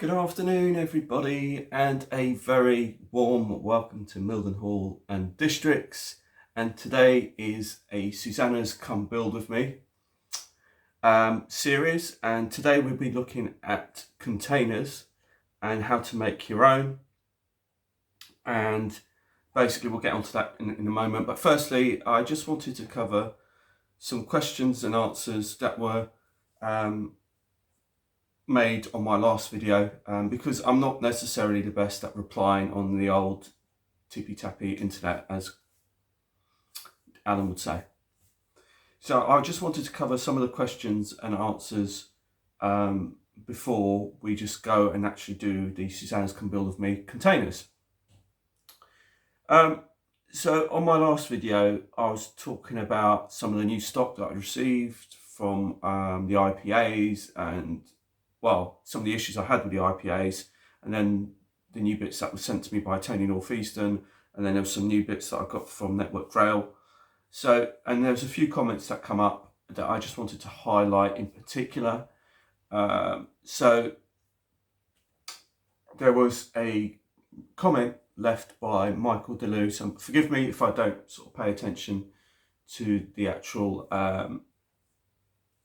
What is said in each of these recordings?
Good afternoon everybody, and a very warm welcome to Mildenhall and Districts. And today is a Susannah's Come Build With Me series, and today we'll be looking at containers and how to make your own, and basically we'll get onto that in a moment. But firstly, I just wanted to cover some questions and answers that were made on my last video, because I'm not necessarily the best at replying on the old tippy-tappy internet, as Alan would say. So I just wanted to cover some of the questions and answers before we just go and actually do the Susannah's Come Build With Me containers. So on my last video, I was talking about some of the new stock that I received from the IPAs, and well, some of the issues I had with the IPAs, and then the new bits that were sent to me by Tony Northeastern, and then there were some new bits that I got from Network Rail. So, and there's a few comments that come up that I just wanted to highlight in particular. So there was a comment left by Michael DeLu, so forgive me if I don't sort of pay attention to the actual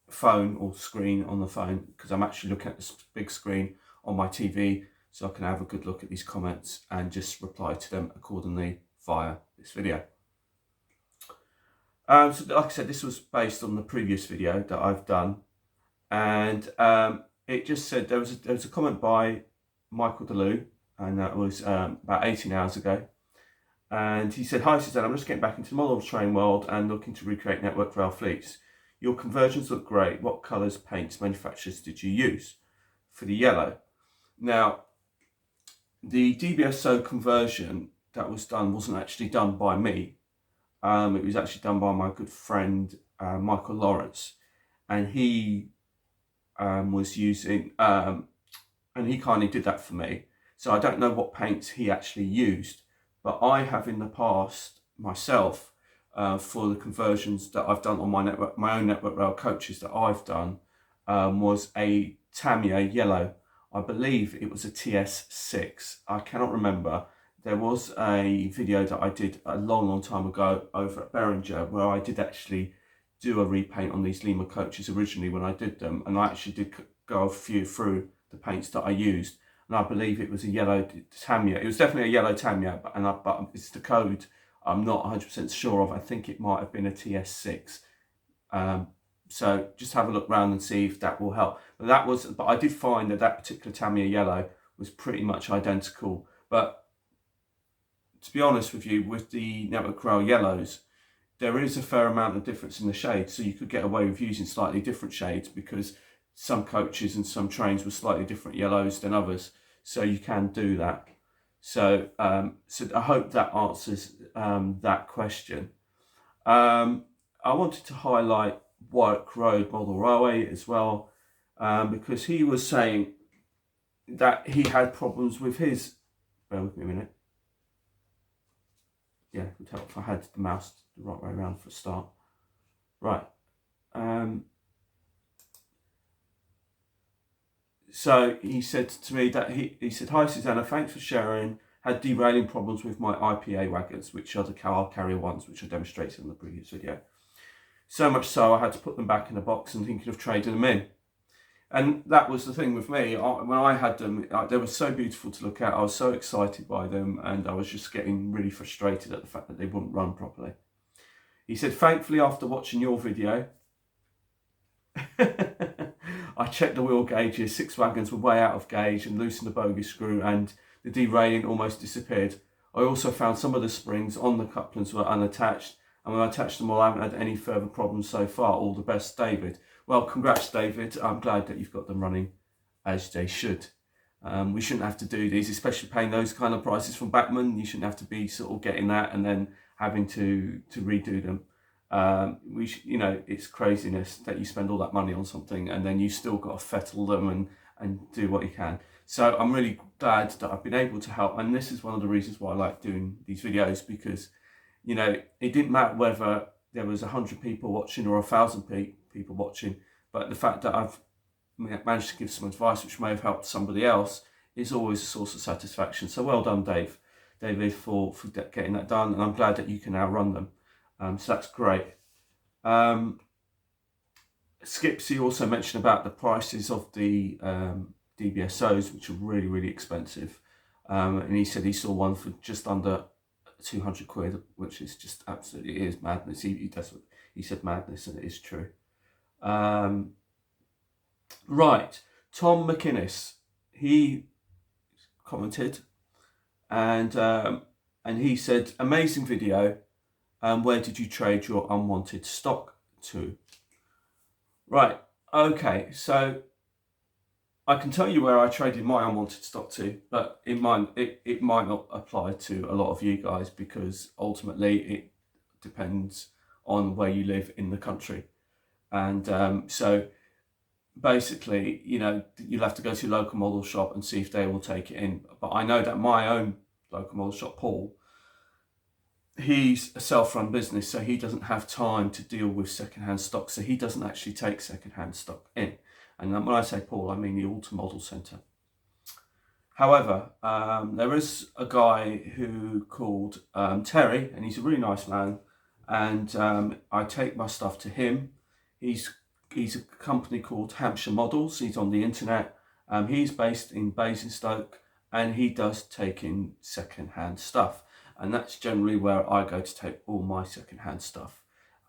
phone or screen on the phone, because I'm actually looking at this big screen on my TV, so I can have a good look at these comments and just reply to them accordingly via this video. So like I said, this was based on the previous video that I've done, and it just said there was a comment by Michael DeLu, and that was about 18 hours ago, and he said, "Hi Susannah, I'm just getting back into the model train world and looking to recreate Network Rail fleets. Your conversions look great. What colours, paints, manufacturers did you use for the yellow?" Now, the DBSO conversion that was done wasn't actually done by me. It was actually done by my good friend Michael Lawrence, and he was using, and he kindly did that for me. So I don't know what paints he actually used, but I have in the past myself, for the conversions that I've done on my own Network Rail coaches that I've done, was a Tamiya yellow. I believe it was a TS6. I cannot remember. There was a video that I did a long time ago over at Beringer where I did actually do a repaint on these Lima coaches originally when I did them, and I actually did go through the paints that I used, and I believe it was a yellow Tamiya. It was definitely a yellow Tamiya, but it's the code I'm not 100% sure of. I think it might have been a TS6. So just have a look around and see if that will help. But I did find that particular Tamiya yellow was pretty much identical. But to be honest with you, with the Network Rail yellows, there is a fair amount of difference in the shades. So you could get away with using slightly different shades, because some coaches and some trains were slightly different yellows than others. So you can do that. So, so I hope that answers that question. I wanted to highlight Warwick Road Model Railway as well, because he was saying that he had problems with his, bear with me a minute. Yeah, it would help if I had the mouse the right way around for a start. Right. So he said to me that he said, "Hi Susannah, thanks for sharing. Had derailing problems with my IPA wagons, which are the car carrier ones, which I demonstrated in the previous video. So much so I had to put them back in the box and thinking of trading them in." And that was the thing with me. When I had them, they were so beautiful to look at. I was so excited by them, and I was just getting really frustrated at the fact that they wouldn't run properly. He said, "Thankfully, after watching your video, I checked the wheel gauges, 6 wagons were way out of gauge, and loosened the bogie screw, and the derailing almost disappeared. I also found some of the springs on the couplings were unattached, and when I attached them all, I haven't had any further problems so far. All the best, David." Well, congrats, David. I'm glad that you've got them running as they should. We shouldn't have to do these, especially paying those kind of prices from Bachmann. You shouldn't have to be sort of getting that and then having to redo them. You know, it's craziness that you spend all that money on something and then you still got to fettle them and do what you can. So I'm really glad that I've been able to help, and this is one of the reasons why I like doing these videos, because, you know, it didn't matter whether there was 100 people watching or 1,000 people watching, but the fact that I've managed to give some advice which may have helped somebody else is always a source of satisfaction. So well done, David, for getting that done, and I'm glad that you can now run them. So that's great. Skipsy also mentioned about the prices of the DBSOs, which are really, really expensive. And he said he saw one for just under 200 quid, which is just absolutely, it is madness. He said madness, and it is true. Right, Tom McInnes, he commented, and he said, amazing video. Where did you trade your unwanted stock to? Right, okay, so I can tell you where I traded my unwanted stock to, but it might not apply to a lot of you guys, because ultimately it depends on where you live in the country. And so basically, you know, you'll have to go to your local model shop and see if they will take it in. But I know that my own local model shop, Paul, he's a self-run business, so he doesn't have time to deal with second-hand stock, so he doesn't actually take second-hand stock in. And when I say Paul, I mean the Auto Model Centre. However, there is a guy who called Terry, and he's a really nice man, and I take my stuff to him. He's a company called Hampshire Models. He's on the internet. He's based in Basingstoke, and he does take in second-hand stuff. And that's generally where I go to take all my second-hand stuff.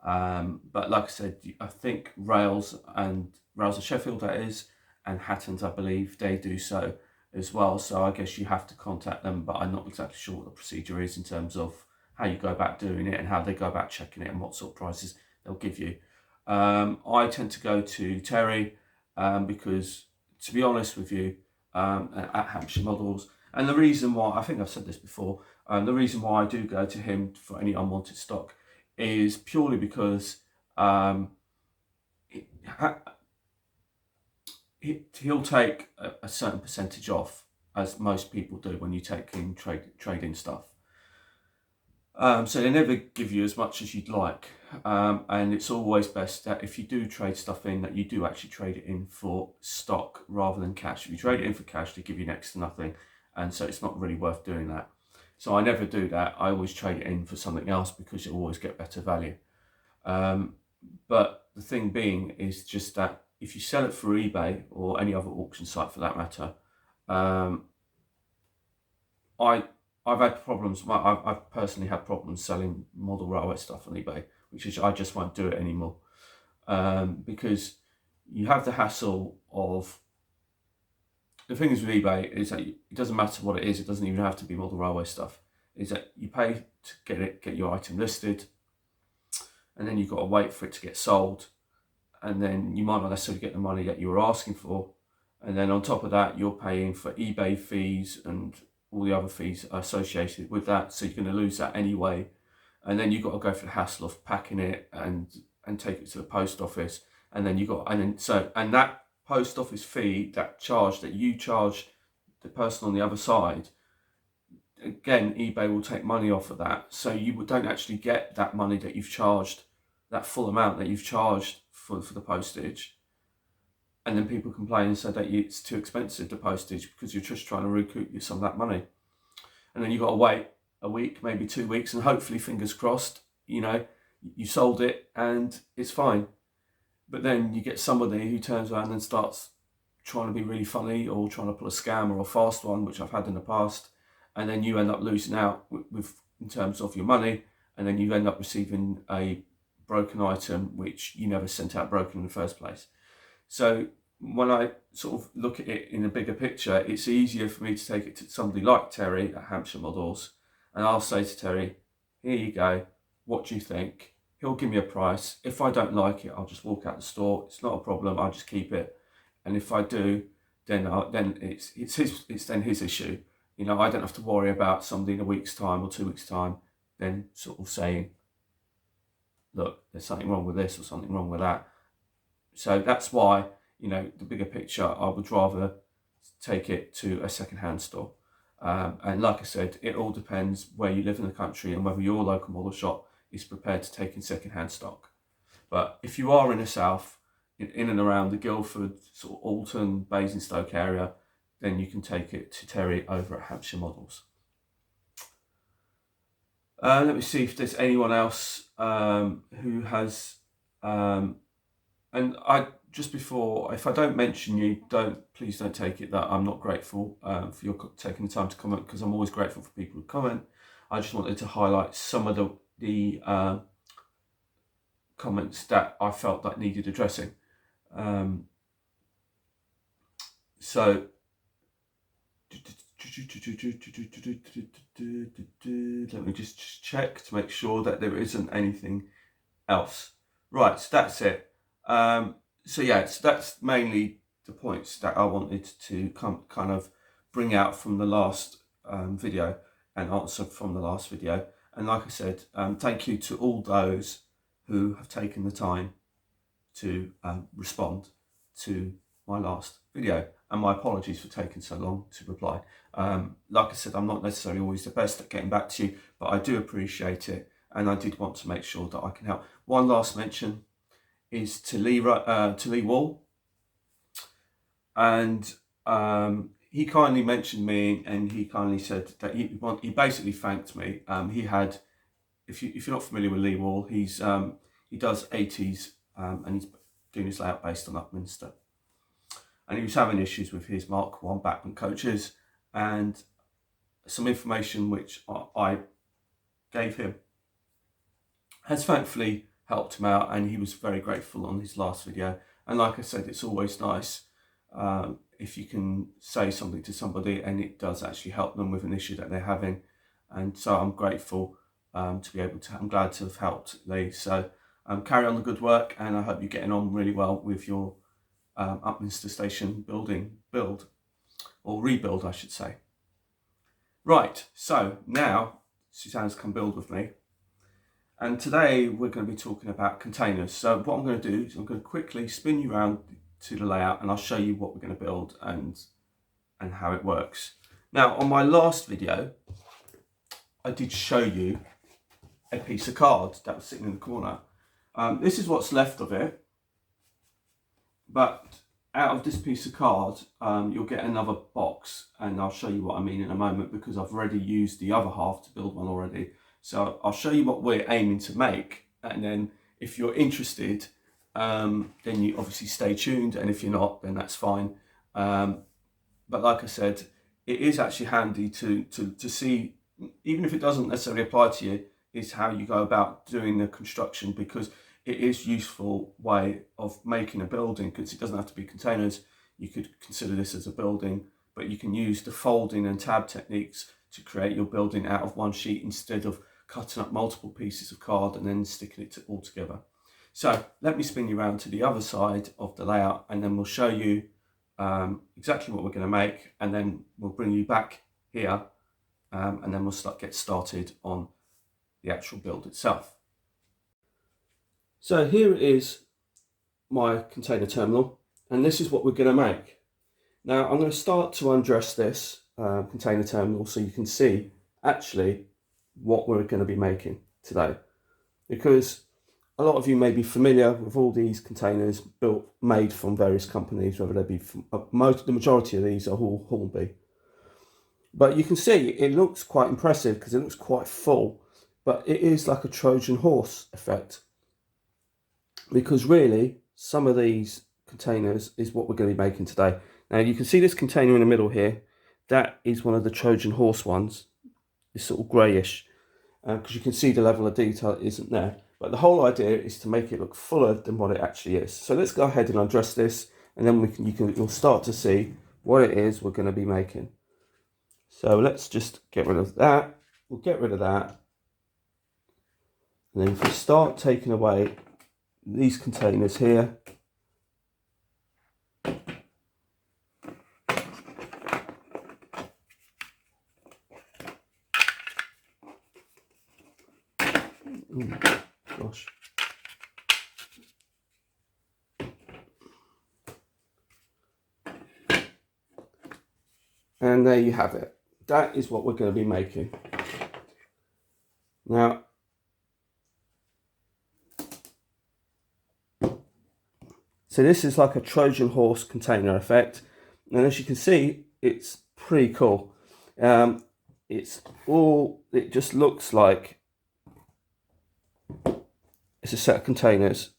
But like I said, I think Rails of Sheffield, that is, and Hattons, I believe, they do so as well. So I guess you have to contact them, but I'm not exactly sure what the procedure is in terms of how you go about doing it and how they go about checking it and what sort of prices they'll give you. I tend to go to Terry because, to be honest with you, at Hampshire Models, and the reason why, I think I've said this before, the reason why I do go to him for any unwanted stock is purely because he'll take a certain percentage off, as most people do when you take in trade-in stuff. So they never give you as much as you'd like, and it's always best that if you do trade stuff in, that you do actually trade it in for stock rather than cash. If you trade it in for cash, they give you next to nothing, and so it's not really worth doing that. So I never do that. I always trade it in for something else because you'll always get better value. But the thing being is just that if you sell it for eBay or any other auction site for that matter, I've had problems. I've personally had problems selling model railway stuff on eBay, which is I just won't do it anymore, because you have the hassle of. The thing is with eBay is that it doesn't matter what it is. It doesn't even have to be model railway stuff. Is that you pay to get your item listed, and then you've got to wait for it to get sold, and then you might not necessarily get the money that you were asking for, and then on top of that, you're paying for eBay fees and all the other fees associated with that. So you're going to lose that anyway, and then you've got to go through the hassle of packing it and take it to the post office, and then and that post office fee, that charge that you charge the person on the other side, again, eBay will take money off of that. So you don't actually get that money that you've charged, that full amount that you've charged for the postage. And then people complain and say that it's too expensive, the postage, because you're just trying to recoup some of that money. And then you've got to wait a week, maybe 2 weeks, and hopefully, fingers crossed, you know, you sold it and it's fine. But then you get somebody who turns around and starts trying to be really funny or trying to pull a scam or a fast one, which I've had in the past, and then you end up losing out in terms of your money, and then you end up receiving a broken item which you never sent out broken in the first place. So when I sort of look at it in a bigger picture, it's easier for me to take it to somebody like Terry at Hampshire Models, and I'll say to Terry, here you go, what do you think? He'll give me a price. If I don't like it, I'll just walk out the store. It's not a problem. I'll just keep it. And if I do, then it's his issue. You know, I don't have to worry about somebody in a week's time or 2 weeks' time then sort of saying, look, there's something wrong with this or something wrong with that. So that's why, you know, the bigger picture, I would rather take it to a second-hand store. And like I said, it all depends where you live in the country and whether your local model shop is prepared to take in second-hand stock. But if you are in the south, in and around the Guildford, sort of Alton, Basingstoke area, then you can take it to Terry over at Hampshire Models. Let me see if there's anyone else who has, and I just before, if I don't mention you, please don't take it that I'm not grateful for your taking the time to comment, because I'm always grateful for people who comment. I just wanted to highlight some of the comments that I felt that needed addressing. So let me just check to make sure that there isn't anything else. Right, so that's it. So yeah, so that's mainly the points that I wanted to kind of bring out from the last video and answer from the last video. And like I said, thank you to all those who have taken the time to respond to my last video, and my apologies for taking so long to reply. Like I said, I'm not necessarily always the best at getting back to you, but I do appreciate it, and I did want to make sure that I can help. One last mention is to Lee Wall, and he kindly mentioned me, and he kindly said that he basically thanked me. He had, if you're not familiar with Lee Wall, he does 80s, and he's doing his layout based on Upminster. And he was having issues with his Mark 1 backman coaches, and some information which I gave him has thankfully helped him out, and he was very grateful on his last video. And like I said, it's always nice if you can say something to somebody and it does actually help them with an issue that they're having. And so I'm grateful to be able to, I'm glad to have helped Lee. So carry on the good work, and I hope you're getting on really well with your Upminster Station build, or rebuild I should say. Right, so now Susannah's come build with me, and today we're going to be talking about containers. So what I'm going to do is I'm going to quickly spin you around to the layout, and I'll show you what we're going to build and how it works. Now, on my last video I did show you a piece of card that was sitting in the corner. This is what's left of it, but out of this piece of card you'll get another box, and I'll show you what I mean in a moment, because I've already used the other half to build one already. So I'll show you what we're aiming to make, and then if you're interested, then you obviously stay tuned, and if you're not, then that's fine. But like I said, it is actually handy to see, even if it doesn't necessarily apply to you, is how you go about doing the construction, because it is a useful way of making a building, because it doesn't have to be containers. You could consider this as a building, but you can use the folding and tab techniques to create your building out of one sheet, instead of cutting up multiple pieces of card and then sticking it all together. So let me spin you around to the other side of the layout, and then we'll show you exactly what we're going to make, and then we'll bring you back here, and then we'll get started on the actual build itself. So here it is, my container terminal, and this is what we're going to make. Now I'm going to start to undress this container terminal so you can see actually what we're going to be making today, because a lot of you may be familiar with all these containers made from various companies, whether they be from the majority of these are all Hornby. But you can see it looks quite impressive because it looks quite full, but it is like a Trojan horse effect, because really some of these containers is what we're going to be making today. Now you can see this container in the middle here, that is one of the Trojan horse ones. It's sort of greyish because you can see the level of detail isn't there, but the whole idea is to make it look fuller than what it actually is. So let's go ahead and undress this, and then you'll start to see what it is we're going to be making. So let's just get rid of that. We'll get rid of that, and then if we start taking away these containers here, gosh. And there you have it. That is what we're going to be making. Now, So this is like a Trojan horse container effect. And as you can see, it's pretty cool. It just looks like it's a set of containers.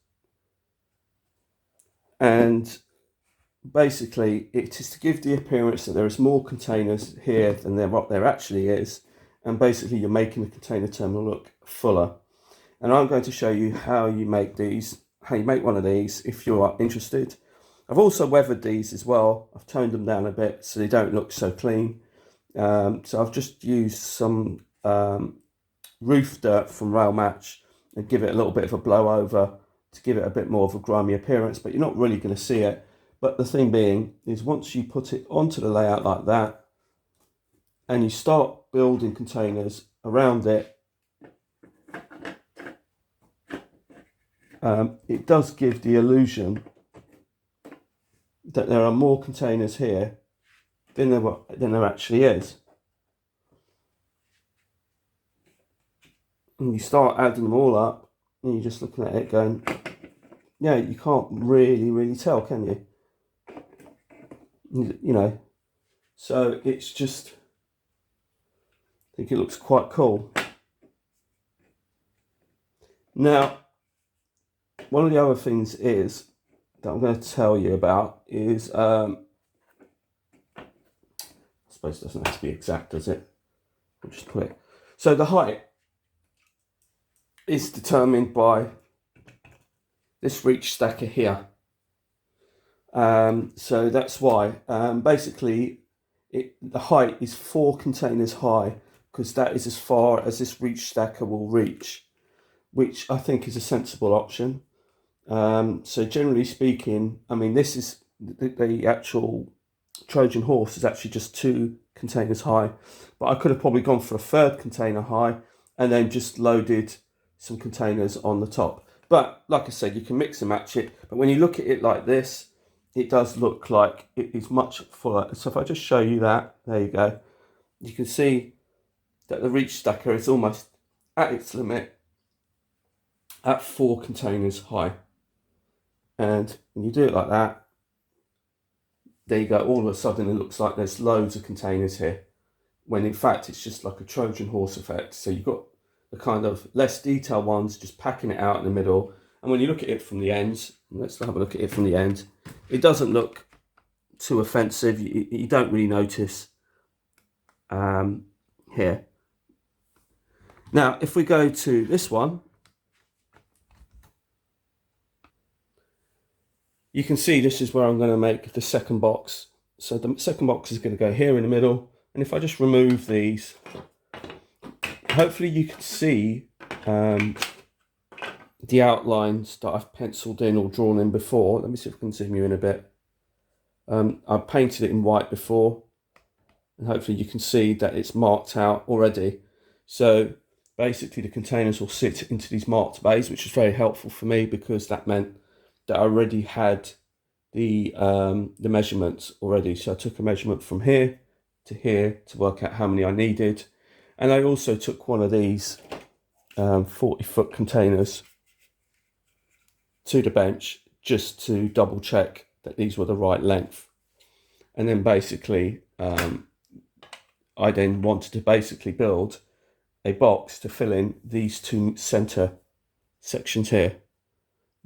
And basically it is to give the appearance that there is more containers here than there actually is. And basically you're making the container terminal look fuller. And I'm going to show you how you make one of these if you are interested. I've also weathered these as well. I've toned them down a bit so they don't look so clean. So I've just used some roof dirt from Rail Match and give it a little bit of a blow over to give it a bit more of a grimy appearance, but you're not really going to see it. But the thing being is once you put it onto the layout like that and you start building containers around it, it does give the illusion that there are more containers here than there actually is. And you start adding them all up and you're just looking at it going, yeah, you can't really tell, can you? You know, so it's just, I think it looks quite cool. Now, one of the other things is that I'm going to tell you about is, I suppose it doesn't have to be exact, does it? I'll just put it. So the height is determined by this reach stacker here. So that's why basically the height is 4 containers high, because that is as far as this reach stacker will reach, which I think is a sensible option. So generally speaking, I mean, this is the actual Trojan horse is actually just 2 containers high, but I could have probably gone for a 3rd container high and then just loaded some containers on the top. But like I said, you can mix and match it, but when you look at it like this, it does look like it is much fuller. So if I just show you that, there you go, you can see that the reach stacker is almost at its limit at 4 containers high. And when you do it like that, there you go, all of a sudden it looks like there's loads of containers here, when in fact it's just like a Trojan horse effect. So you've got the kind of less detailed ones just packing it out in the middle, and when you look at it from the ends, let's have a look at it from the end, it doesn't look too offensive. You don't really notice here. Now if we go to this one, you can see this is where I'm going to make the second box. So the second box is going to go here in the middle, and if I just remove these, hopefully you can see the outlines that I've penciled in or drawn in before. Let me see if I can zoom you in a bit. I've painted it in white before, and hopefully you can see that it's marked out already. So basically the containers will sit into these marked bays, which is very helpful for me because that meant that I already had the measurements already. So I took a measurement from here to work out how many I needed. And I also took one of these 40-foot containers to the bench just to double check that these were the right length. And then basically, I then wanted to basically build a box to fill in these 2 center sections here,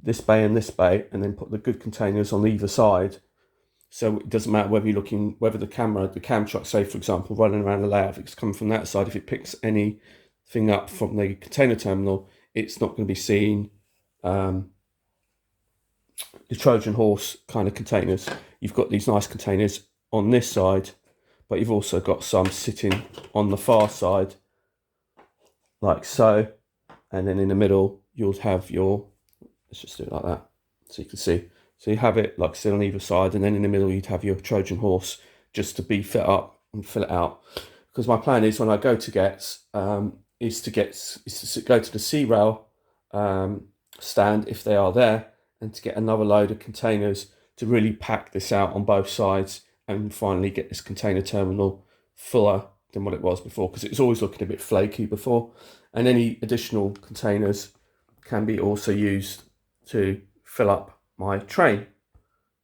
this bay and this bay, and then put the good containers on either side. So it doesn't matter whether you're looking, whether the cam truck, say for example, running around the layout, if it's coming from that side, if it picks anything up from the container terminal, it's not going to be seeing the Trojan horse kind of containers. You've got these nice containers on this side, but you've also got some sitting on the far side, like so. And then in the middle, you'll have your, let's just do it like that, so you can see. So you have it, like I said, on either side, and then in the middle you'd have your Trojan horse just to be fit up and fill it out. Because my plan is when I go to Gets, is to go to the C-Rail stand if they are there, and to get another load of containers to really pack this out on both sides and finally get this container terminal fuller than what it was before, because it was always looking a bit flaky before. And any additional containers can be also used to fill up my train.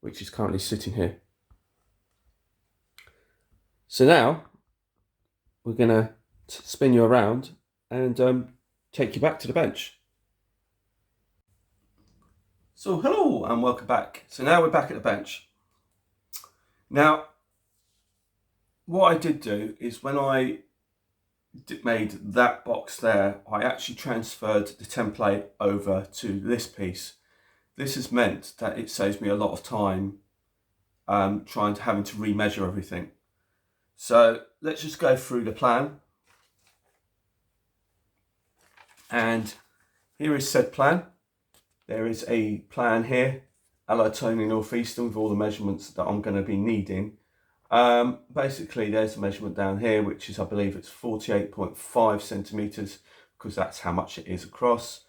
which is currently sitting here. So now we're going to spin you around and take you back to the bench. So hello and welcome back. So now we're back at the bench. Now, what I did do is when I made that box there, I actually transferred the template over to this piece. This has meant that it saves me a lot of time having to remeasure everything. So let's just go through the plan. And here is said plan. There is a plan here, Allied Tony Northeastern, with all the measurements that I'm going to be needing. Basically, there's a measurement down here, which is, I believe it's 48.5 centimetres, because that's how much it is across.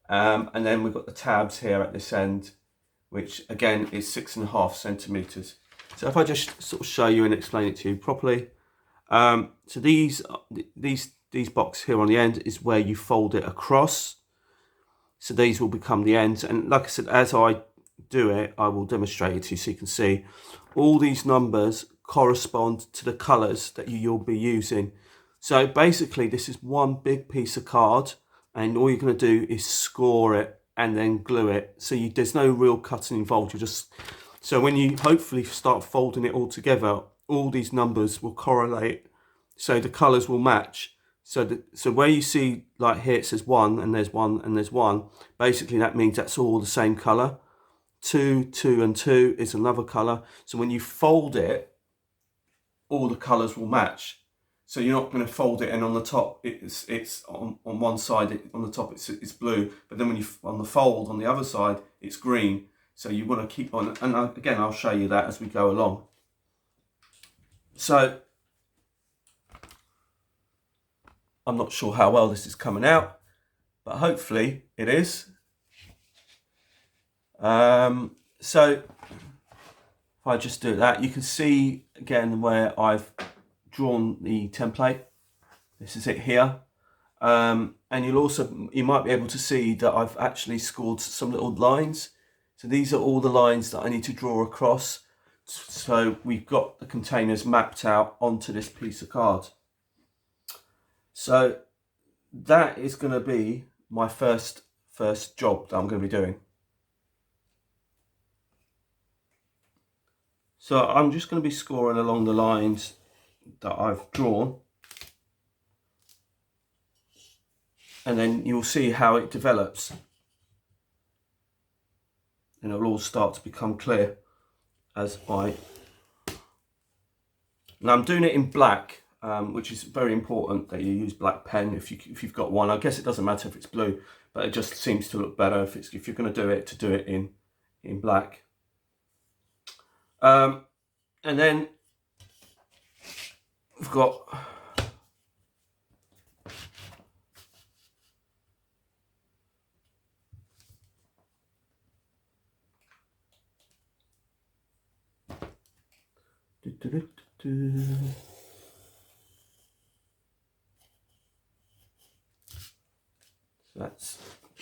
And then we've got the tabs here at this end, which again is 6.5 centimetres. So if I just sort of show you and explain it to you properly. So these boxes here on the end is where you fold it across. So these will become the ends, and like I said, as I do it, I will demonstrate it to you so you can see all these numbers correspond to the colours that you'll be using. So basically this is one big piece of card, and all you're going to do is score it and then glue it. So there's no real cutting involved. So when you hopefully start folding it all together, all these numbers will correlate, so the colours will match. So where you see, like here it says 1 and there's 1 and there's 1, basically that means that's all the same colour. 2, 2 and 2 is another colour. So when you fold it, all the colours will match. So you're not going to fold it and on the top it's on one side, on the top it's blue, but then when you on the fold on the other side it's green. So you want to keep on, and again I'll show you that as we go along. So I'm not sure how well this is coming out, but hopefully it is. So if I just do that, you can see again where I've drawn the template. This is it here. And you might be able to see that I've actually scored some little lines. So these are all the lines that I need to draw across. So we've got the containers mapped out onto this piece of card. So that is going to be my first job that I'm going to be doing. So I'm just going to be scoring along the lines that I've drawn, and then you'll see how it develops, and it'll all start to become clear as Now I'm doing it in black, which is very important that you use black pen if you've got one. I guess it doesn't matter if it's blue, but it just seems to look better if you're going to do it in black. And then we've got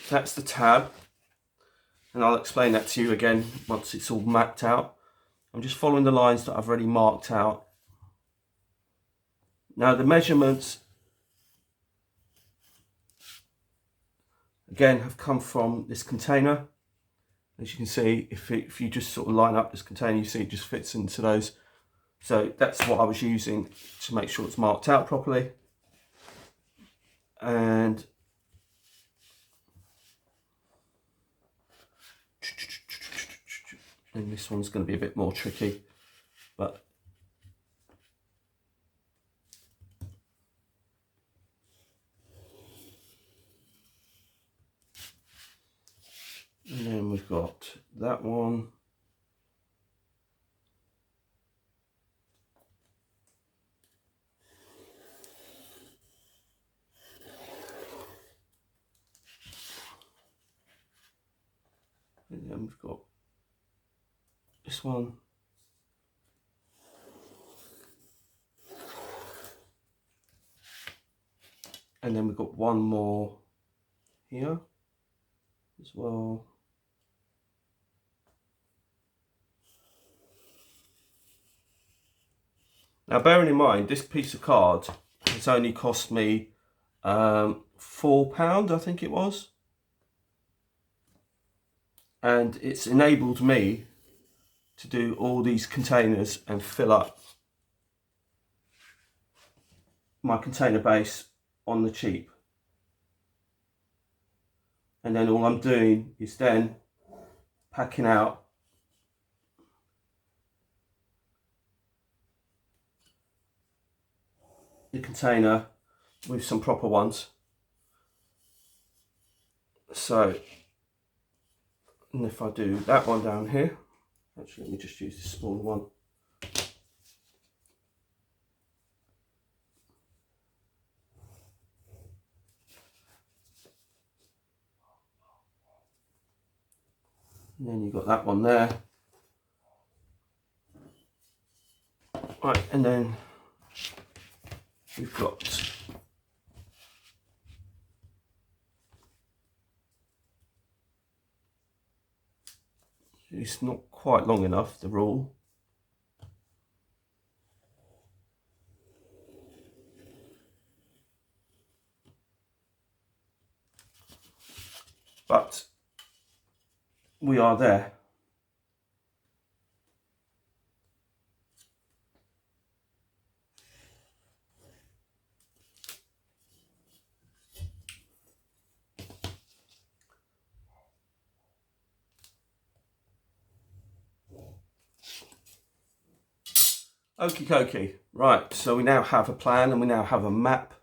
that's the tab, and I'll explain that to you again once it's all mapped out. I'm just following the lines that I've already marked out. Now the measurements again have come from this container. As you can see, if you just sort of line up this container, you see it just fits into those. So that's what I was using to make sure it's marked out properly. And this one's going to be a bit more tricky, but and then we've got that one. And then we've got this one. And then we've got one more here as well. Now, bearing in mind, this piece of card has only cost me £4, I think it was. And it's enabled me to do all these containers and fill up my container base on the cheap. And then all I'm doing is then packing out the container with some proper ones. So, and if I do that one down here, actually let me just use the smaller one. And then you've got that one there. Right, and then we've got it's not quite long enough, the rule. But we are there. Okie dokie. Right, so we now have a plan and we now have a map.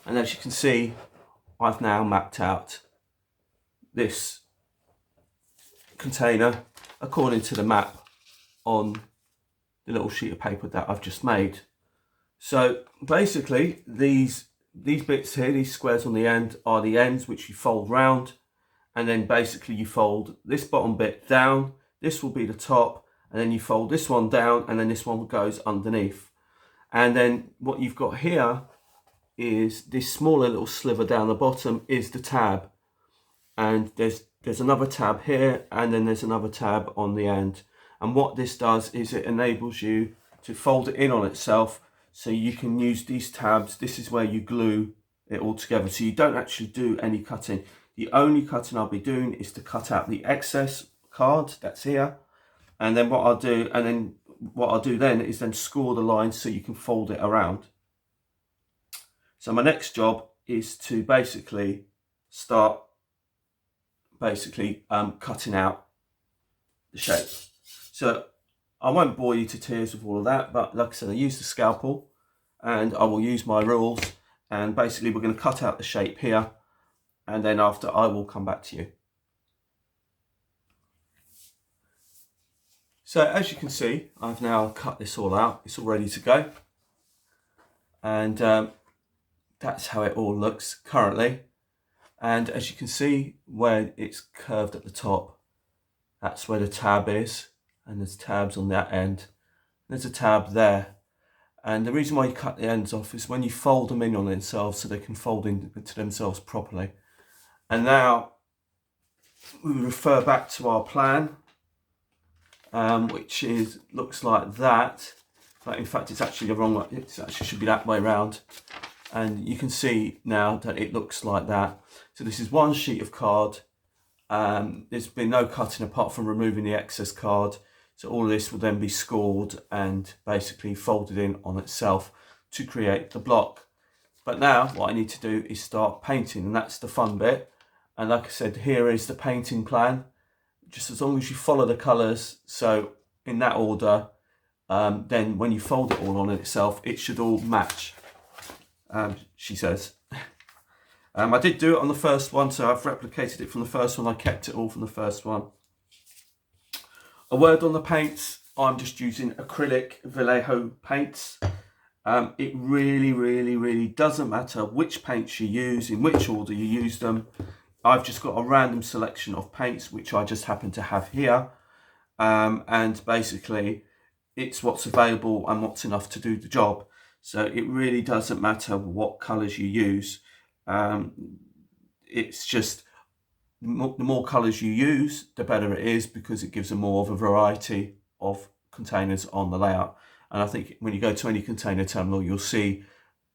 And as you can see, I've now mapped out this container according to the map on the little sheet of paper that I've just made. So basically these bits here, these squares on the end, are the ends which you fold round, and then basically you fold this bottom bit down, this will be the top, and then you fold this one down, and then this one goes underneath. And then what you've got here is this smaller little sliver down the bottom is the tab, and there's another tab here, and then there's another tab on the end. And what this does is it enables you to fold it in on itself, so you can use these tabs. This is where you glue it all together, so you don't actually do any cutting. The only cutting I'll be doing is to cut out the excess card that's here, and then what I'll do then is then score the lines so you can fold it around. So my next job is to basically start cutting out the shape. So I won't bore you to tears with all of that, but like I said, I use the scalpel and I will use my rules, and basically we're going to cut out the shape here, and then after I will come back to you. So as you can see, I've now cut this all out. It's all ready to go. And that's how it all looks currently. And as you can see, where it's curved at the top, that's where the tab is. And there's tabs on that end. There's a tab there. And the reason why you cut the ends off is when you fold them in on themselves so they can fold into themselves properly. And now we refer back to our plan. Which looks like that, but in fact it's actually the wrong way. It actually should be that way around, and you can see now that it looks like that. So this is one sheet of card. There's been no cutting apart from removing the excess card, so all of this will then be scored and basically folded in on itself to create the block. But now what I need to do is start painting, and that's the fun bit. And like I said, here is the painting plan. Just as long as you follow the colours, so in that order, then when you fold it all on itself, it should all match, she says. I did do it on the first one, so I've replicated it from the first one. I kept it all from the first one. A word on the paints. I'm just using acrylic Vallejo paints. It really doesn't matter which paints you use, in which order you use them. I've just got a random selection of paints which I just happen to have here, and basically it's what's available and what's enough to do the job. So it really doesn't matter what colours you use. It's just the more colours you use, the better it is, because it gives them more of a variety of containers on the layout. And I think when you go to any container terminal, you'll see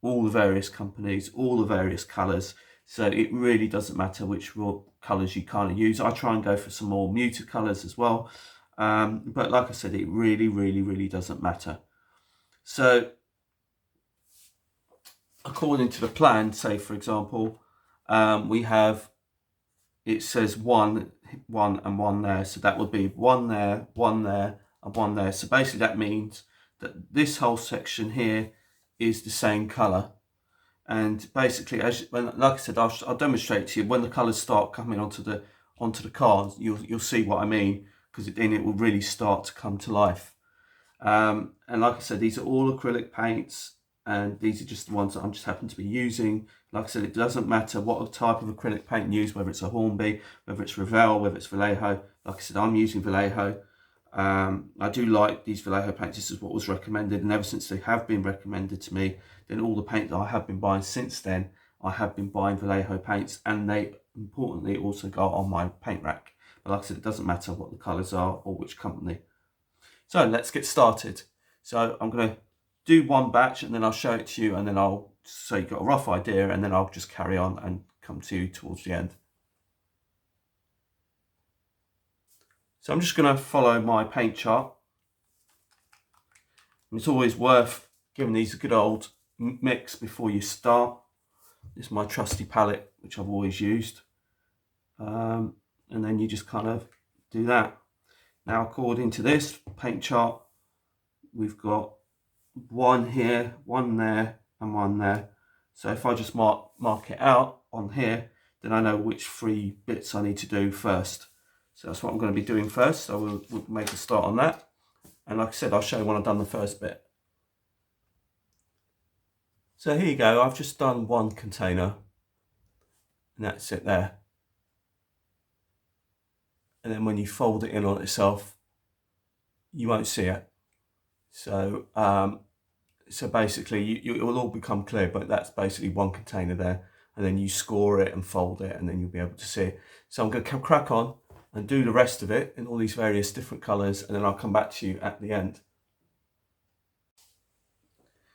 all the various companies, all the various colours. So it really doesn't matter which colours you kind of use. I try and go for some more muted colours as well. But like I said, it really doesn't matter. So according to the plan, say for example, we have, it says one and one there. So that would be one there, and one there. So basically that means that this whole section here is the same colour. And basically, like I said, I'll demonstrate to you when the colours start coming onto the cards. You'll see what I mean, because then it will really start to come to life. And like I said, these are all acrylic paints, and these are just the ones that I'm just happen to be using. Like I said, it doesn't matter what type of acrylic paint you use, whether it's a Hornby, whether it's Revell, whether it's Vallejo. Like I said, I'm using Vallejo. I do like these Vallejo paints. This is what was recommended, and ever since they have been recommended to me, then all the paint that I have been buying since then, I have been buying Vallejo paints, and they importantly also go on my paint rack. But like I said, it doesn't matter what the colours are or which company. So let's get started. So I'm going to do one batch, and then I'll show it to you, and then so you've got a rough idea, and then I'll just carry on and come to you towards the end. So I'm just going to follow my paint chart. And it's always worth giving these a good old mix before you start. This is my trusty palette, which I've always used. And then you just kind of do that. Now, according to this paint chart, we've got one here, one there, and one there. So if I just mark it out on here, then I know which 3 bits I need to do first. So that's what I'm going to be doing first. So we'll make a start on that. And like I said, I'll show you when I've done the first bit. So here you go. I've just done one container. And that's it there. And then when you fold it in on itself, you won't see it. So so basically it will all become clear, but that's basically one container there. And then you score it and fold it, and then you'll be able to see it. So I'm going to crack on and do the rest of it in all these various different colours, and then I'll come back to you at the end.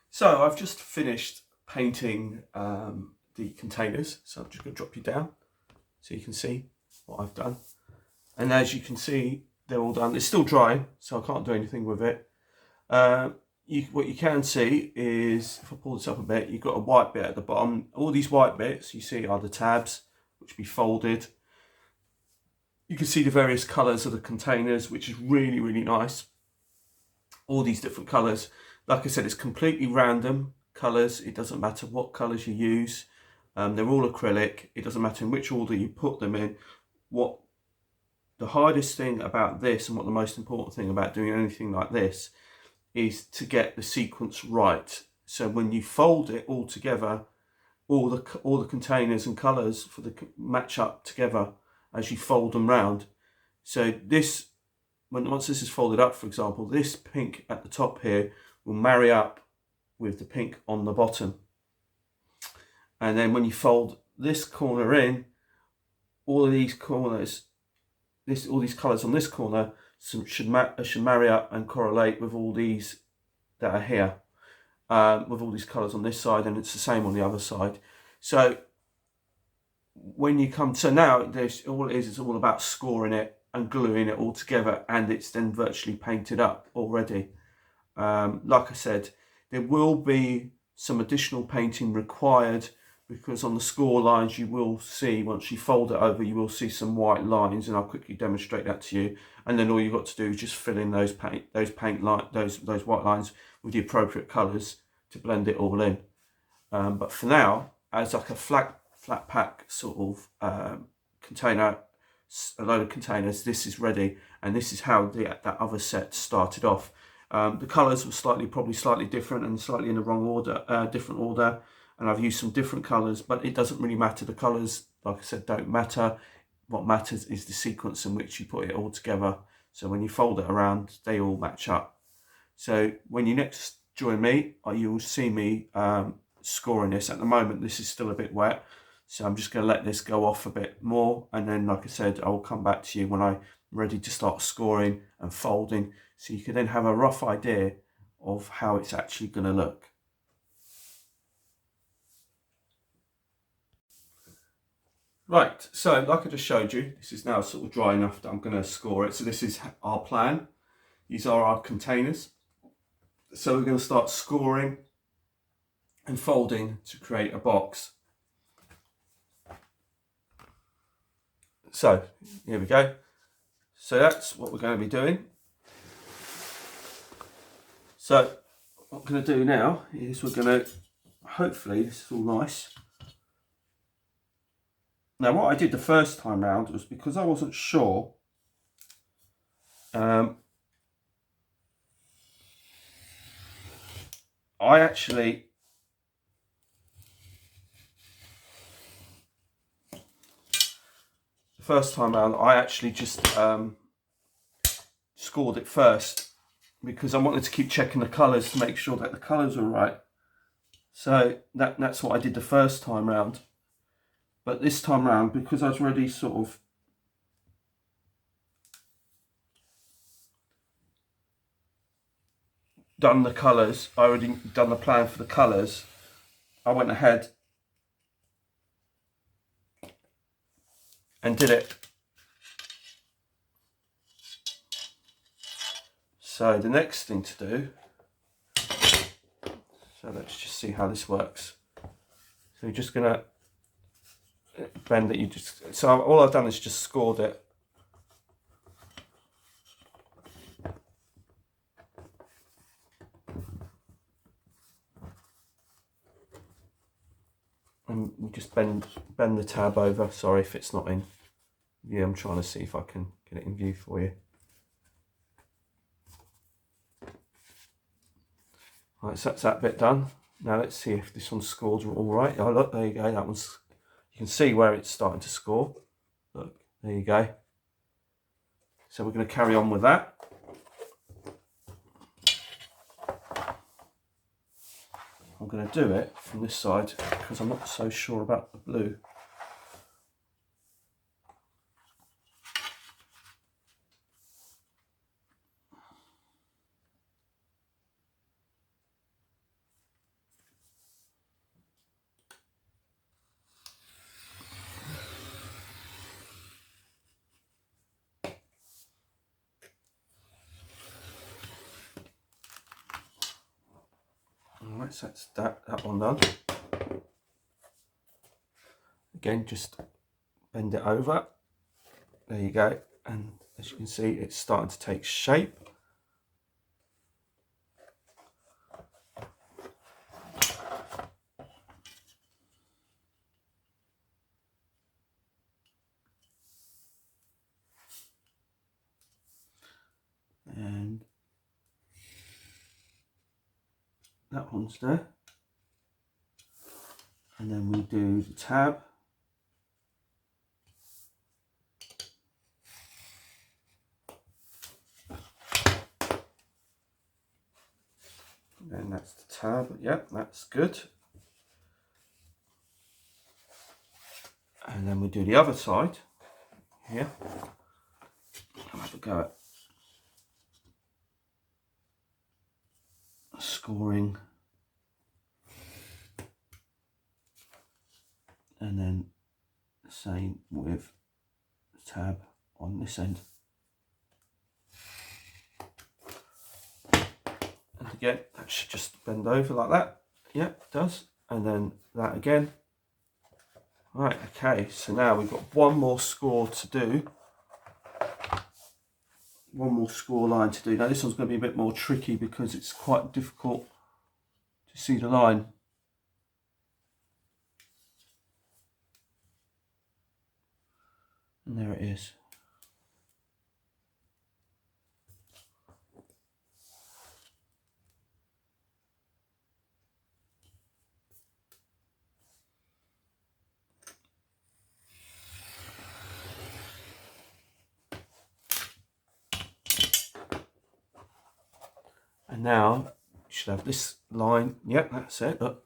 So I've just finished painting the containers, so I'm just going to drop you down so you can see what I've done. And as you can see, they're all done. It's still drying, so I can't do anything with it. What you can see is, if I pull this up a bit, you've got a white bit at the bottom. All these white bits you see are the tabs, which be folded. You can see the various colours of the containers, which is really nice. All these different colours. Like I said, it's completely random colours. It doesn't matter what colours you use. They're all acrylic. It doesn't matter in which order you put them in. What the hardest thing about this, and what the most important thing about doing anything like this, is to get the sequence right. So when you fold it all together, all the containers and colours for the match up together as you fold them round. So this, once this is folded up, for example, this pink at the top here will marry up with the pink on the bottom. And then when you fold this corner in, all of these corners, all these colours on this corner should marry up and correlate with all these that are here, with all these colours on this side, and it's the same on the other side. So when you come, so now there's all it is, it's all about scoring it and gluing it all together, and it's then virtually painted up already. Like I said, there will be some additional painting required, because on the score lines you will see, once you fold it over, you will see some white lines, and I'll quickly demonstrate that to you. And then all you've got to do is just fill in those white lines with the appropriate colours to blend it all in. But for now, as like a flat pack sort of container, a load of containers, this is ready, and this is how that other set started off. The colours were probably slightly different and slightly in the wrong order, different order, and I've used some different colours, but it doesn't really matter. The colours, like I said, don't matter. What matters is the sequence in which you put it all together. So when you fold it around, they all match up. So when you next join me, you'll see me scoring this. At the moment, this is still a bit wet, so I'm just going to let this go off a bit more, and then, like I said, I'll come back to you when I'm ready to start scoring and folding, so you can then have a rough idea of how it's actually going to look. Right, so like I just showed you, this is now sort of dry enough that I'm going to score it. So this is our plan. These are our containers. So we're going to start scoring and folding to create a box. So here we go. So that's what we're going to be doing. So what we're going to do now is we're going to, hopefully this is all nice. Now what I did the first time round was because I wasn't sure. I actually first time round I actually just scored it first because I wanted to keep checking the colours to make sure that the colours were right. So that's what I did the first time round. But this time round, because I was already sort of done the colours, I already done the plan for the colours, I went ahead and did it. So the next thing to do, so let's just see how this works. So you're just gonna bend it, so all I've done is just scored it. And you just bend the tab over. Sorry if it's not in. Yeah, I'm trying to see if I can get it in view for you. Right, so that's that bit done. Now let's see if this one's scored all right. Oh look, there you go. That one's. You can see where it's starting to score. Look, there you go. So we're going to carry on with that. I'm going to do it from this side because I'm not so sure about the blue. Alright, so that's that one done. Again, just bend it over. There you go. And as you can see, it's starting to take shape. And that one's there. And then we do the tab. And that's the tab. Yep, that's good. And then we do the other side here. I'll have a go at scoring. And then the same with the tab on this end. And again, that should just bend over like that. Yep, it does. And then that again. Right, okay, so now we've got one more score to do. One more score line to do. Now this one's going to be a bit more tricky because it's quite difficult to see the line. And there it is. And now you should have this line. Yep, that's it. Look.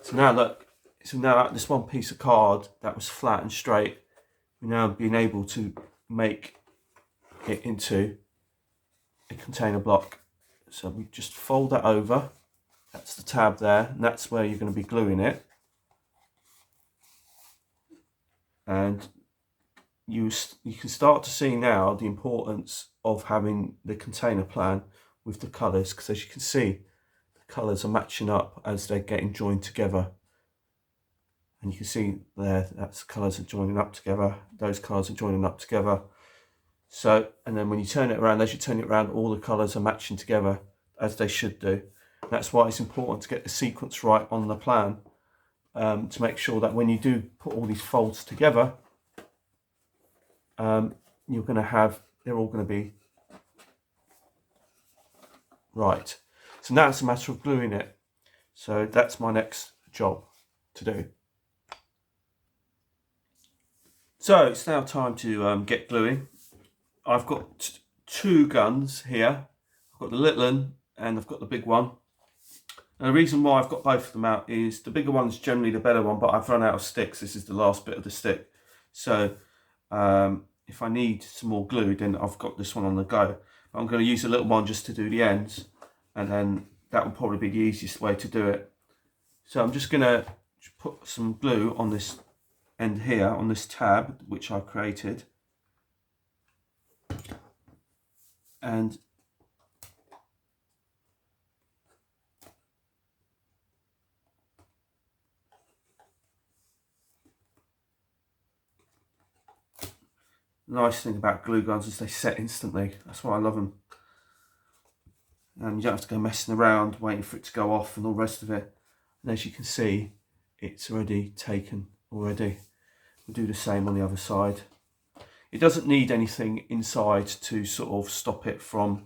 So now look. So now this one piece of card that was flat and straight, we're now being able to make it into a container block. So we just fold that over. That's the tab there, and that's where you're going to be gluing it. And you can start to see now the importance of having the container plan with the colours, because as you can see, the colours are matching up as they're getting joined together. And you can see there, that's the colours are joining up together, those colours are joining up together. So, and then when you turn it around, as you turn it around, all the colours are matching together as they should do. That's why it's important to get the sequence right on the plan, to make sure that when you do put all these folds together, you're going to have, they're all going to be right. So now it's a matter of gluing it. So that's my next job to do. So it's now time to get gluing. I've got two guns here. I've got the little one and I've got the big one. And the reason why I've got both of them out is the bigger one's generally the better one, but I've run out of sticks. This is the last bit of the stick. So if I need some more glue, then I've got this one on the go. But I'm going to use a little one just to do the ends, and then that will probably be the easiest way to do it. So I'm just going to put some glue on this end here, on this tab, which I created. And the nice thing about glue guns is they set instantly. That's why I love them. And you don't have to go messing around waiting for it to go off and all the rest of it. And as you can see, it's already taken already. We'll do the same on the other side. It doesn't need anything inside to sort of stop it from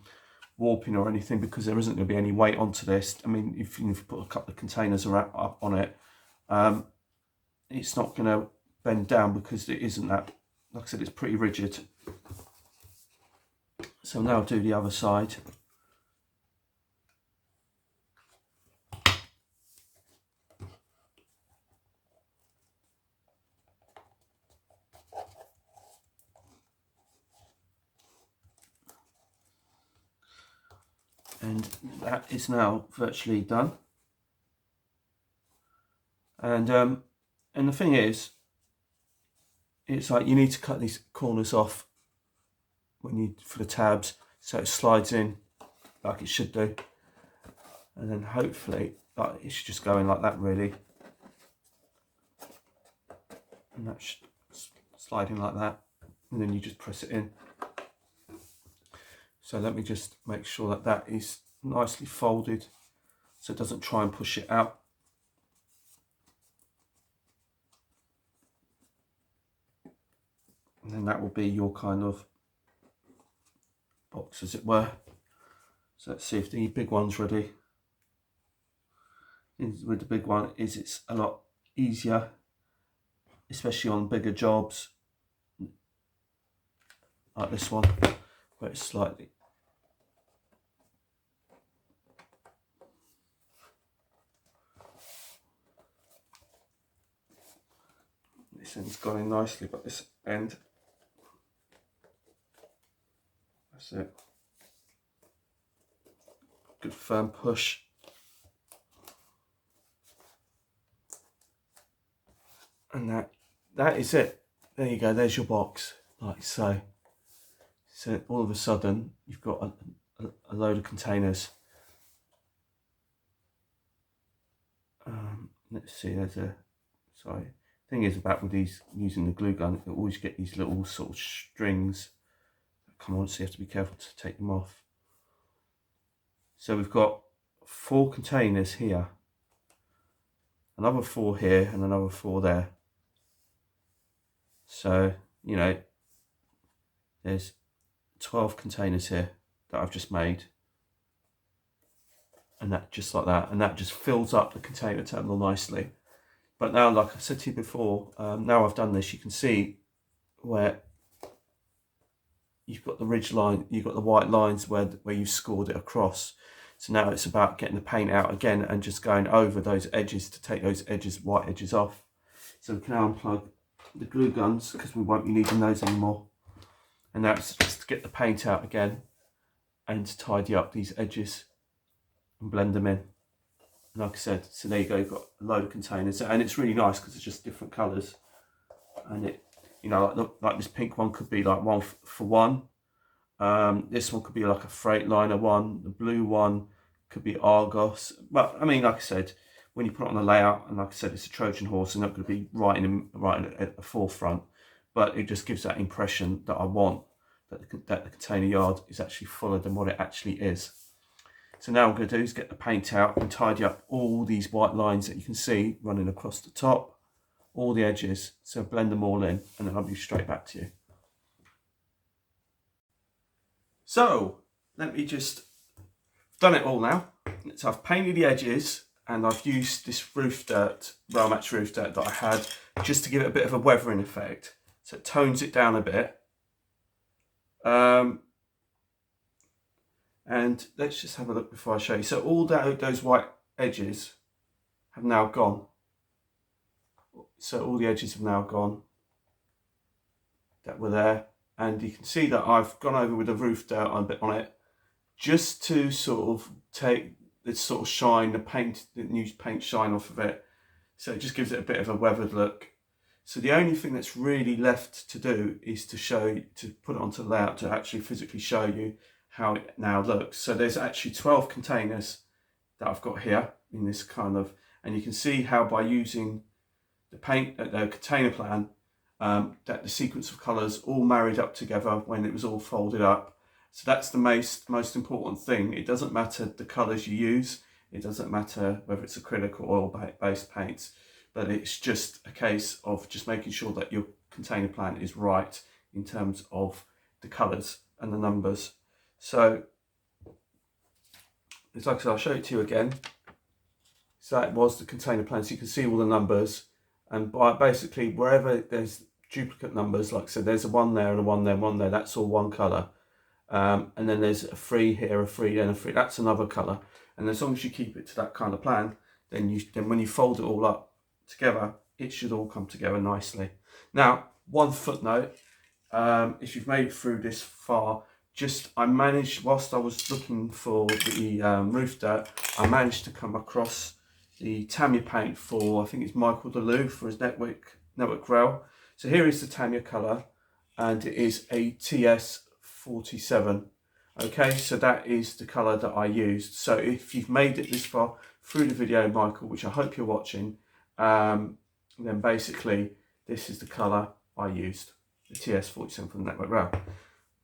warping or anything, because there isn't going to be any weight onto this. I mean, if you put a couple of containers up on it, it's not going to bend down because it isn't that, like I said, it's pretty rigid. So now I'll do the other side. And that is now virtually done. And the thing is, it's like you need to cut these corners off when you for the tabs, so it slides in like it should do. And then hopefully, like, it should just go in like that really. And that should slide in like that. And then you just press it in. So let me just make sure that that is nicely folded so it doesn't try and push it out. And then that will be your kind of box, as it were. So let's see if the big one's ready. With the big one is it's a lot easier, especially on bigger jobs like this one, where it's slightly this end's gone in nicely, but this end, that's it. Good firm push. And that is it. There you go, there's your box, like so. So all of a sudden you've got a load of containers. Let's see, there's a, sorry. Thing is about with these, using the glue gun, you always get these little sort of strings that come on, so you have to be careful to take them off. So we've got 4 containers here, another 4 here, and another 4 there. So, you know, there's 12 containers here that I've just made. And that just like that, and that just fills up the container terminal nicely. But now, like I said to you before, now I've done this, you can see where you've got the ridge line, you've got the white lines where you scored it across. So now it's about getting the paint out again and just going over those edges to take those edges, white edges off. So we can now unplug the glue guns because we won't be needing those anymore. And now it's just to get the paint out again and to tidy up these edges. and blend them in. Like I said, so there you go, you've got a load of containers, and it's really nice because it's just different colours. And it, you know, like this pink one could be like 1 for 1. This one could be like a Freightliner one. The blue one could be Argos. But I mean, like I said, when you put it on the layout, and like I said, it's a Trojan horse, and not going to be right at the forefront. But it just gives that impression that I want, that the container yard is actually fuller than what it actually is. So now what I'm going to do is get the paint out and tidy up all these white lines that you can see running across the top, all the edges, so blend them all in, and then I'll be straight back to you. So let me just, done it all now. So I've painted the edges, and I've used this roof dirt, Rail Match roof dirt that I had, just to give it a bit of a weathering effect. So it tones it down a bit. And let's just have a look before I show you. So all those white edges have now gone. So all the edges have now gone that were there. And you can see that I've gone over with a roof dirt on a bit on it, just to sort of take this sort of shine, the new paint shine off of it. So it just gives it a bit of a weathered look. So the only thing that's really left to do is to put it onto the layout to actually physically show you how it now looks. So there's actually 12 containers that I've got here in this kind of, and you can see how by using the container plan, that the sequence of colours all married up together when it was all folded up. So that's the most important thing. It doesn't matter the colours you use. It doesn't matter whether it's acrylic or oil-based paints, but it's just a case of just making sure that your container plan is right in terms of the colours and the numbers. So it's like I said, I'll show it to you again. So that was the container plan, so you can see all the numbers, and basically wherever there's duplicate numbers, like I said, there's a 1 there and a 1 there and 1 there, that's all one colour. And then there's a 3 here, a 3 and a 3, that's another colour. And as long as you keep it to that kind of plan, then when you fold it all up together, it should all come together nicely. Now, one footnote, if you've made it through this far, I managed, whilst I was looking for the roof dirt, I managed to come across the Tamiya paint for, I think it's Michael DeLue, for his network rail. So here is the Tamiya colour, and it is a TS47. Okay, so that is the colour that I used. So if you've made it this far through the video, Michael, which I hope you're watching, then basically this is the colour I used, the TS47 from the network rail.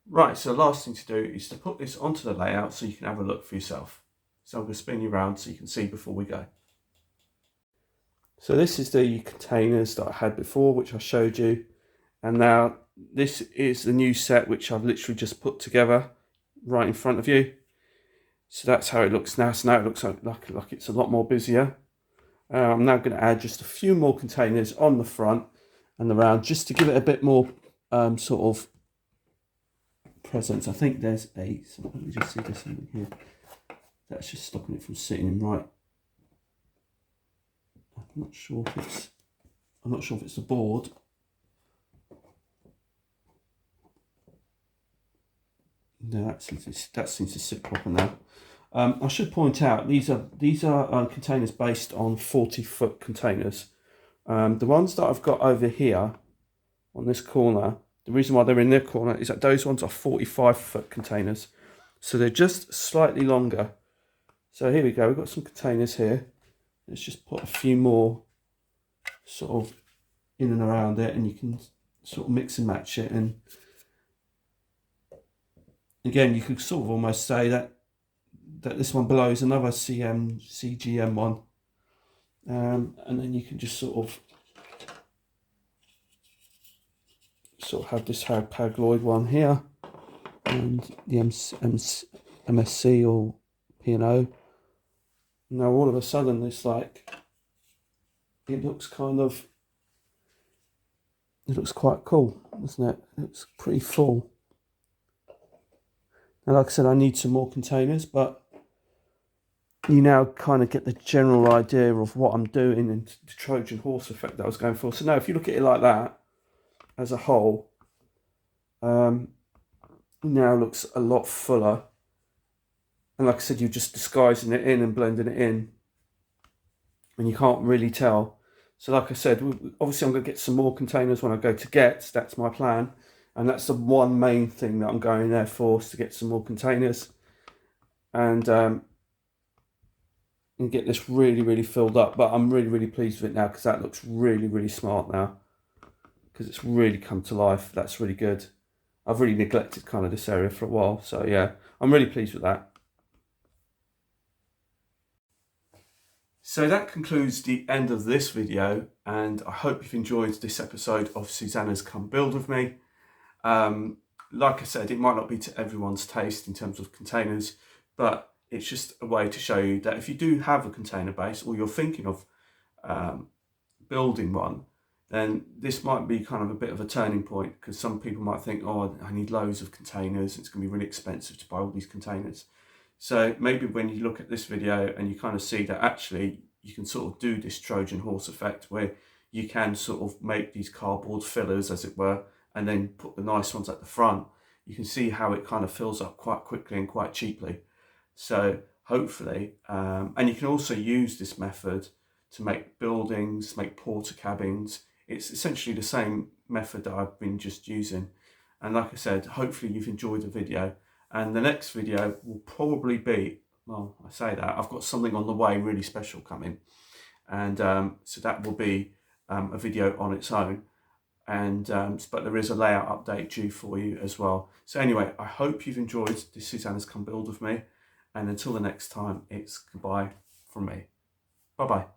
Right, so the last thing to do is to put this onto the layout so you can have a look for yourself. So I'm going to spin you around so you can see before we go. So this is the containers that I had before, which I showed you. And now this is the new set, which I've literally just put together right in front of you. So that's how it looks now. So now it looks like it's a lot more busier. I'm now going to add just a few more containers on the front and around, just to give it a bit more sort of presence. I think there's let me just see this in here. That's just stopping it from sitting in right. I'm not sure if it's the board. No, that seems to sit proper now. I should point out these are containers based on 40-foot containers. The ones that I've got over here on this corner, the reason why they're in their corner is that those ones are 45-foot containers, so they're just slightly longer. So here we go. We've got some containers here. Let's just put a few more sort of in and around it, and you can sort of mix and match it. And again, you could sort of almost say that this one below is another CGM one, and then you can just sort of have this Hapag Lloyd one here, and the MSC or P&O. Now all of a sudden it's like, it looks quite cool, doesn't it? It looks pretty full. Now, like I said, I need some more containers, but you now kind of get the general idea of what I'm doing and the Trojan horse effect that I was going for. So now if you look at it like that, as a whole, now looks a lot fuller And like I said, you're just disguising it in and blending it in, and you can't really tell. So like I said, obviously I'm going to get some more containers when I go to get. That's my plan. And that's the one main thing that I'm going there for, is to get some more containers. And get this really filled up. But I'm really pleased with it now, because that looks really smart now. Because it's really come to life. That's really good. I've really neglected kind of this area for a while. So yeah, I'm really pleased with that. So that concludes the end of this video, and I hope you've enjoyed this episode of Susannah's Come Build With Me. Like I said, it might not be to everyone's taste in terms of containers, but it's just a way to show you that if you do have a container base, or you're thinking of building one, then this might be kind of a bit of a turning point, because some people might think, oh, I need loads of containers, it's going to be really expensive to buy all these containers. So maybe when you look at this video and you kind of see that actually you can sort of do this Trojan horse effect, where you can sort of make these cardboard fillers, as it were, and then put the nice ones at the front, you can see how it kind of fills up quite quickly and quite cheaply. So hopefully, and you can also use this method to make buildings, make porta cabins. It's essentially the same method that I've been just using. And like I said, hopefully you've enjoyed the video. And the next video will probably be, well, I say that, I've got something on the way really special coming. And so that will be a video on its own. And but there is a layout update due for you as well. So anyway, I hope you've enjoyed this Susannah's Come Build With Me. And until the next time, it's goodbye from me. Bye-bye.